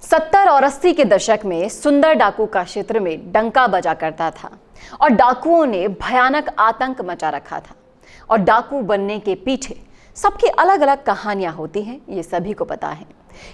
70 और 80 के दशक में सुंदर डाकू का क्षेत्र में डंका बजा करता था और डाकुओं ने भयानक आतंक मचा रखा था। और डाकू बनने के पीछे सबकी अलग अलग कहानियां होती हैं, ये सभी को पता है।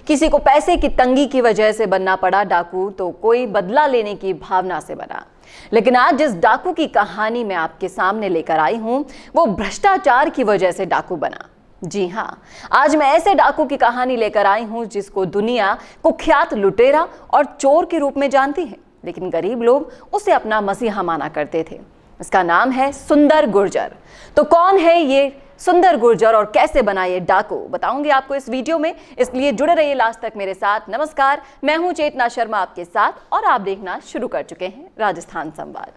किसी को पैसे की तंगी की वजह से बनना पड़ा डाकू, तो कोई बदला लेने की भावना से बना। लेकिन आज जिस डाकू की कहानी मैं आपके सामने लेकर आई हूं, वो भ्रष्टाचार की वजह से डाकू बना। जी हाँ, आज मैं ऐसे डाकू की कहानी लेकर आई हूं जिसको दुनिया कुख्यात लुटेरा और चोर के रूप में जानती है, लेकिन गरीब लोग उसे अपना मसीहा माना करते थे। इसका नाम है सुंदर गुर्जर। तो कौन है ये सुंदर गुर्जर और कैसे बना ये डाकू, बताऊंगी आपको इस वीडियो में, इसलिए जुड़े रहिए लास्ट तक मेरे साथ। नमस्कार, मैं हूं चेतना शर्मा आपके साथ और आप देखना शुरू कर चुके हैं राजस्थान संवाद।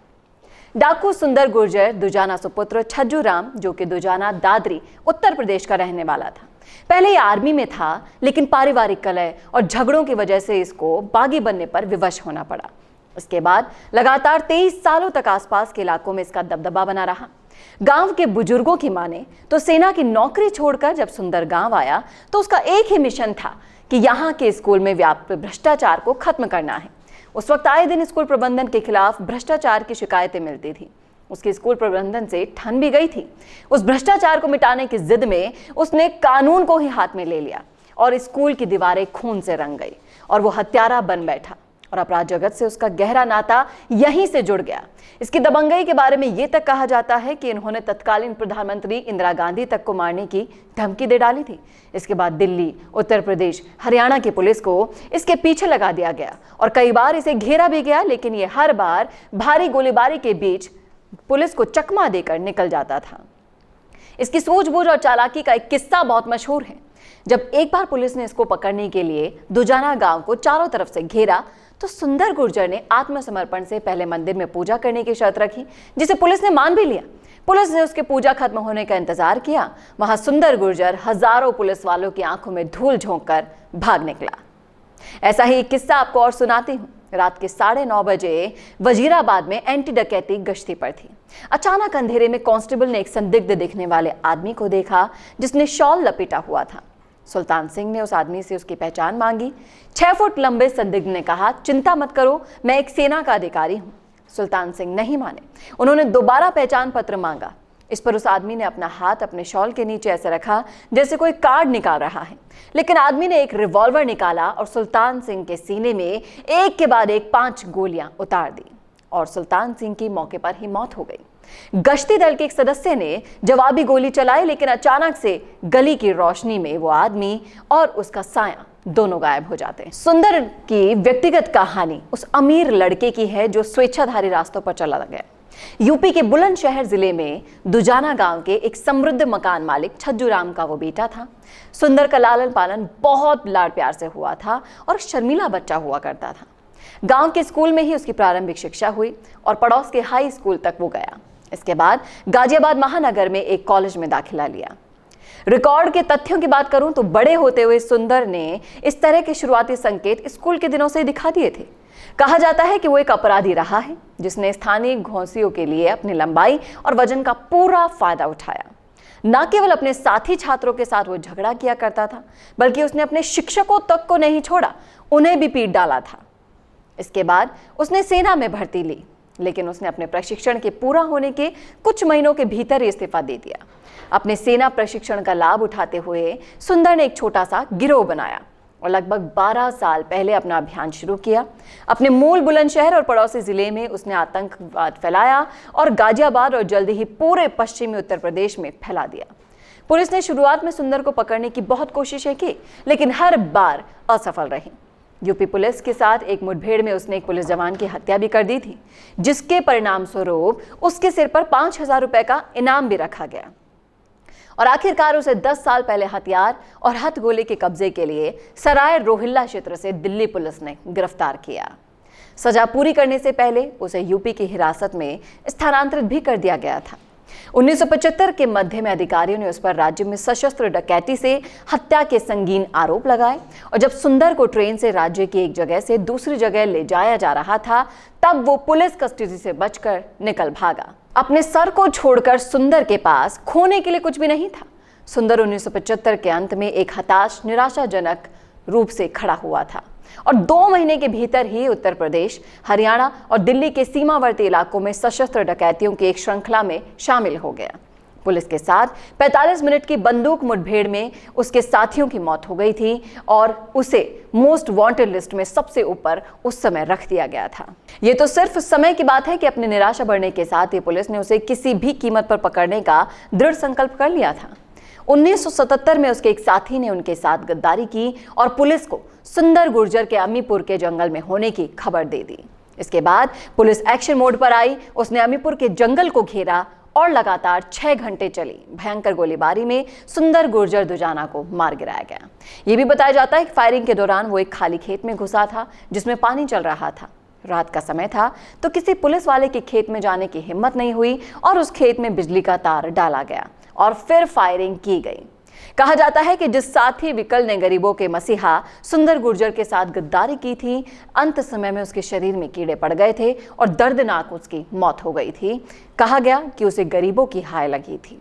डाकू सुंदर गुर्जर दुजाना सुपुत्र छज्जू राम, जो कि दुजाना दादरी उत्तर प्रदेश का रहने वाला था। पहले ये आर्मी में था, लेकिन पारिवारिक कलह और झगड़ों की वजह से इसको बागी बनने पर विवश होना पड़ा। इसके बाद लगातार 23 सालों तक आसपास के इलाकों में इसका दबदबा बना रहा। गांव के बुजुर्गों की माने तो सेना की नौकरी छोड़कर जब सुंदर गांव आया तो उसका एक ही मिशन था कि यहाँ के स्कूल में व्याप्त भ्रष्टाचार को खत्म करना है। उस वक्त आए दिन स्कूल प्रबंधन के खिलाफ भ्रष्टाचार की शिकायतें मिलती थी। उसके स्कूल प्रबंधन से ठन भी गई थी। उस भ्रष्टाचार को मिटाने की जिद में उसने कानून को ही हाथ में ले लिया और स्कूल की दीवारें खून से रंग गई और वो हत्यारा बन बैठा। और अपराध जगत से उसका गहरा नाता यहीं से जुड़ गया। इसकी दबंगई के बारे में ये तक कहा जाता है कि इन्होंने तत्कालीन प्रधानमंत्री इंदिरा गांधी तक को मारने की धमकी दे डाली थी। इसके बाद दिल्ली, उत्तर प्रदेश, हरियाणा की पुलिस को इसके पीछे लगा दिया गया और कई बार इसे घेरा भी गया, लेकिन ये हर बार भारी गोलीबारी के बीच पुलिस को चकमा देकर निकल जाता था। इसकी सूझबूझ और चालाकी का एक किस्सा बहुत मशहूर है। जब एक बार पुलिस ने इसको पकड़ने के लिए दुजाना गांव को चारों तरफ से घेरा तो सुंदर गुर्जर ने आत्मसमर्पण से पहले मंदिर में पूजा करने की शर्त रखी, जिसे पुलिस ने मान भी लिया। पुलिस ने उसके पूजा खत्म होने का इंतजार किया। वहां सुंदर गुर्जर हजारों पुलिस वालों की आंखों में धूल झोंक कर भाग निकला। ऐसा ही एक किस्सा आपको और सुनाती हूँ। रात के 9:30 बजे वजीराबाद में एंटी डकैती गश्ती पर थी। अचानक अंधेरे में कांस्टेबल ने एक संदिग्ध दिखने वाले आदमी को देखा जिसने शॉल लपेटा हुआ था। सुल्तान सिंह ने उस आदमी से उसकी पहचान मांगी। 6 फुट लंबे संदिग्ध ने कहा, चिंता मत करो, मैं एक सेना का अधिकारी हूं। सुल्तान सिंह नहीं माने। उन्होंने दोबारा पहचान पत्र मांगा। इस पर उस आदमी ने अपना हाथ अपने शॉल के नीचे ऐसे रखा जैसे कोई कार्ड निकाल रहा है, लेकिन आदमी ने एक रिवॉल्वर निकाला और सुल्तान सिंह के सीने में एक के बाद एक 5 गोलियां उतार दी और सुल्तान सिंह की मौके पर ही मौत हो गई। गश्ती दल के एक सदस्य ने जवाबी गोली चलाई, लेकिन अचानक से गली की रोशनी में वो आदमी और उसका साया दोनों गायब हो जाते हैं। सुंदर की व्यक्तिगत कहानी उस अमीर लड़के की है जो स्वेच्छाधारी रास्तों पर चला गया। यूपी के बुलंदशहर जिले में दुजाना गांव के एक समृद्ध मकान मालिक छज्जू राम का वो बेटा था। सुंदर का लालन पालन बहुत लाड प्यार से हुआ था और शर्मीला बच्चा हुआ करता था। गांव के स्कूल में ही उसकी प्रारंभिक शिक्षा हुई और पड़ोस के हाई स्कूल तक वो गया। इसके बाद गाजियाबाद महानगर में एक कॉलेज में दाखिला लिया। रिकॉर्ड के तथ्यों की बात करूं तो बड़े होते हुए सुंदर ने इस तरह के शुरुआती संकेत स्कूल के दिनों से दिखा दिए थे। कहा जाता है कि वो एक अपराधी रहा है जिसने स्थानीय घोंसियों के लिए अपनी लंबाई और वजन का पूरा फायदा उठाया। न केवल अपने साथी छात्रों के साथ वो झगड़ा किया करता था, बल्कि उसने अपने शिक्षकों तक को नहीं छोड़ा, उन्हें भी पीट डाला था। इसके बाद उसने सेना में भर्ती ली, लेकिन उसने अपने प्रशिक्षण के पूरा होने के कुछ महीनों के भीतर इस्तीफा दे दिया। अपने सेना प्रशिक्षण का लाभ उठाते हुए सुंदर ने एक छोटा सा गिरोह बनाया और लगभग 12 साल पहले अपना अभियान शुरू किया। अपने मूल बुलंदशहर और पड़ोसी जिले में उसने आतंकवाद फैलाया और गाजियाबाद और जल्दी ही पूरे पश्चिमी उत्तर प्रदेश में फैला दिया। पुलिस ने शुरुआत में सुंदर को पकड़ने की बहुत कोशिशें की, लेकिन हर बार असफल रही। यूपी पुलिस के साथ एक मुठभेड़ में उसने एक पुलिस जवान की हत्या भी कर दी थी, जिसके परिणाम स्वरूप उसके सिर पर 5,000 रुपए का इनाम भी रखा गया। और आखिरकार उसे 10 साल पहले हथियार और हथगोले के कब्जे के लिए सराय रोहिल्ला क्षेत्र से दिल्ली पुलिस ने गिरफ्तार किया। सजा पूरी करने से पहले उसे यूपी की हिरासत में स्थानांतरित भी कर दिया गया था। 1975 के मध्य में अधिकारियों ने उस पर राज्य में सशस्त्र डकैती से हत्या के संगीन आरोप लगाए और जब सुंदर को ट्रेन से राज्य की एक जगह से दूसरी जगह ले जाया जा रहा था, तब वो पुलिस कस्टडी से बचकर निकल भागा। अपने सर को छोड़कर सुंदर के पास खोने के लिए कुछ भी नहीं था। सुंदर 1975 के अंत में एक हताश, निराशाजनक रूप से खड़ा हुआ था। और 2 महीने के भीतर ही उत्तर प्रदेश, हरियाणा और दिल्ली के सीमावर्ती इलाकों में सशस्त्र डकैतियों की एक श्रृंखला में शामिल हो गया। पुलिस के साथ 45 मिनट की बंदूक मुठभेड़ में उसके साथियों की मौत हो गई थी और उसे मोस्ट वांटेड लिस्ट में सबसे ऊपर उस समय रख दिया गया था। ये तो सिर्फ समय की बात है कि अपनी निराशा बढ़ने के साथ ही पुलिस ने उसे किसी भी कीमत पर पकड़ने का दृढ़ संकल्प कर लिया था। 1977 में उसके एक साथी ने उनके साथ गद्दारी की और पुलिस को सुंदर गुर्जर के अमीपुर के जंगल में होने की खबर दे दी। इसके बाद पुलिस एक्शन मोड पर आई। उसने अमीपुर के जंगल को घेरा और लगातार 6 घंटे चली भयंकर गोलीबारी में सुंदर गुर्जर दुजाना को मार गिराया गया। यह भी बताया जाता है कि फायरिंग के दौरान वो एक खाली खेत में घुसा था जिसमें पानी चल रहा था। रात का समय था तो किसी पुलिस वाले के खेत में जाने की हिम्मत नहीं हुई और उस खेत में बिजली का तार डाला गया और फिर फायरिंग की गई। कहा जाता है कि जिस साथी विकल ने गरीबों के मसीहा सुंदर गुर्जर के साथ गद्दारी की थी, अंत समय में उसके शरीर में कीड़े पड़ गए थे और दर्दनाक उसकी मौत हो गई थी। कहा गया कि उसे गरीबों की हाय लगी थी।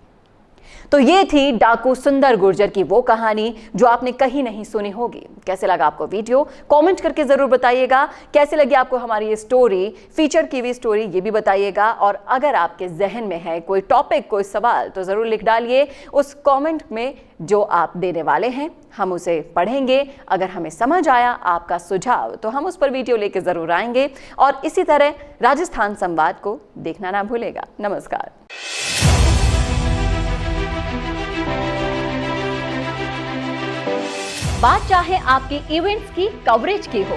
तो ये थी डाकू सुंदर गुर्जर की वो कहानी जो आपने कहीं नहीं सुनी होगी। कैसे लगा आपको वीडियो? कमेंट करके जरूर बताइएगा। कैसे लगी आपको हमारी ये स्टोरी, फीचर की हुई स्टोरी, ये भी बताइएगा। और अगर आपके जहन में है कोई टॉपिक, कोई सवाल, तो जरूर लिख डालिए उस कमेंट में जो आप देने वाले हैं। हम उसे पढ़ेंगे। अगर हमें समझ आया आपका सुझाव तो हम उस पर वीडियो लेके जरूर आएंगे। और इसी तरह राजस्थान संवाद को देखना ना भूलेगा। नमस्कार। बात चाहे आपके इवेंट्स की, कवरेज की हो,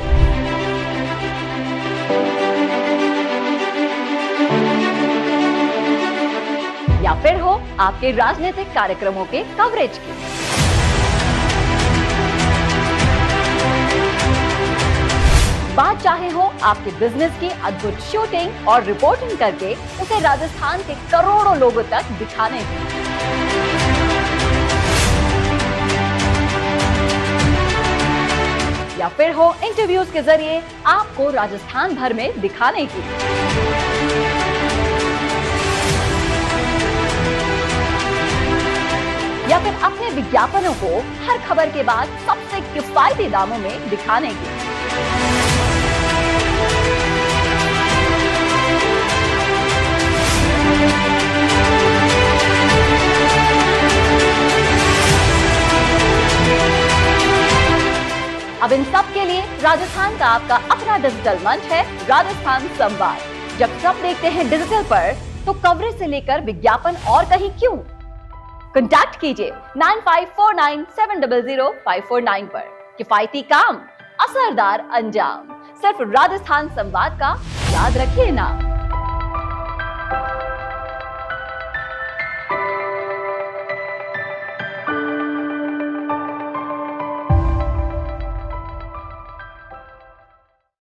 या फिर हो आपके राजनीतिक कार्यक्रमों के कवरेज की, बात चाहे हो आपके बिजनेस की अद्भुत शूटिंग और रिपोर्टिंग करके उसे राजस्थान के करोड़ों लोगों तक दिखाने की, या फिर हो इंटरव्यूज के जरिए आपको राजस्थान भर में दिखाने की, या फिर अपने विज्ञापनों को हर खबर के बाद सबसे किफायती दामों में दिखाने की, अब इन सब के लिए राजस्थान का आपका अपना डिजिटल मंच है राजस्थान संवाद। जब सब देखते हैं डिजिटल पर तो कवरेज से लेकर विज्ञापन और कहीं क्यों? कॉन्टैक्ट कीजिए 9549700549 पर। किफायती काम, असरदार अंजाम, सिर्फ राजस्थान संवाद का याद रखिए नाम।